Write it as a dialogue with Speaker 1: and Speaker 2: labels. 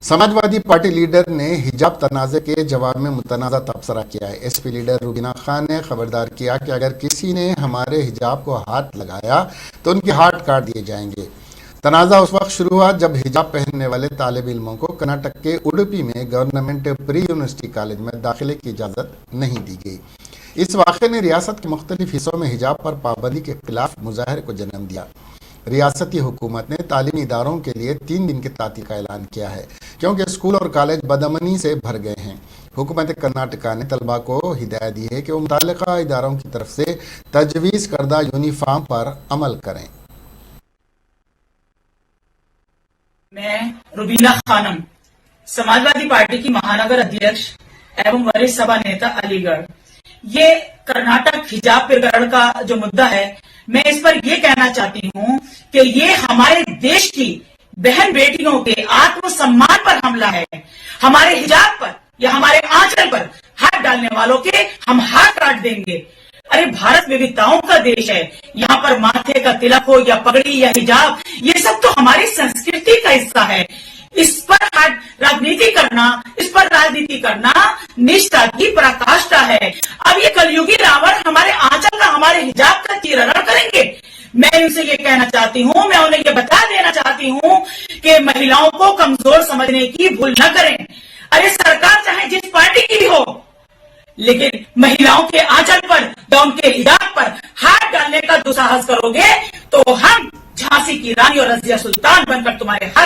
Speaker 1: Samajwadi party leader ने हिजाब तनाज़े के जवाब में मुतनाज़ा तबसरा किया है। एसपी लीडर रुबीना खान ने खबरदार किया कि अगर किसी ने हमारे हिजाब को हाथ लगाया तो उनके हाथ काट दिए जाएंगे। तनाज़ा उस वक्त शुरू हुआ जब हिजाब पहनने वाले तालिब इल्मों को कर्नाटक के उडुपी में गवर्नमेंट प्री यूनिवर्सिटी कॉलेज में दाखिले की इजाज़त नहीं दी गई। इस वाक़े ने रियासत के मुख्तलिफ हिस्सों में हिजाब पर पाबंदी के खिलाफ मुजाहरे को जन्म दिया। रियासती हुकूमत ने तालीमी इदारों के लिए 3 दिन की तातील का ऐलान किया है क्योंकि स्कूल और कॉलेज बदअमनी से भर गए हैं। हुकूमत कर्नाटका ने तलबा को हिदायत दी है कि वो मुताल्लिका इदारों की तरफ से तजवीज़ करदा यूनिफॉर्म पर अमल करें।
Speaker 2: मैं रुबीना खानम, समाजवादी पार्टी की महानगर अध्यक्ष एवं वरिष्ठ सभा नेता अलीगढ़। ये कर्नाटक हिजाब प्रकरण का जो मुद्दा है, मैं इस पर यह कहना चाहती हूँ कि ये हमारे देश की बहन बेटियों के आत्मसम्मान पर हमला है। हमारे हिजाब पर या हमारे आंचल पर हाथ डालने वालों के हम हाथ काट देंगे। अरे भारत विविधताओं का देश है, यहाँ पर माथे का तिलक हो या पगड़ी या हिजाब, ये सब तो हमारी संस्कृति का हिस्सा है। इस पर राजनीति करना, इस पर राजनीति करना निष्ठा की पराकाष्ठा है। अब ये कलयुगी रावण हमारे आंचल का, हमारे हिजाब का चीरहरण करेंगे। मैं उनसे ये कहना चाहती हूँ, मैं उन्हें ये बता देना चाहती हूँ कि महिलाओं को कमजोर समझने की भूल न करें। अरे सरकार चाहे जिस पार्टी की भी हो, लेकिन महिलाओं के आंचल पर या उनके हिजाब पर हाथ डालने का दुस्साहस करोगे तो हम झांसी की रानी और रजिया सुल्तान बनकर तुम्हारे हाथ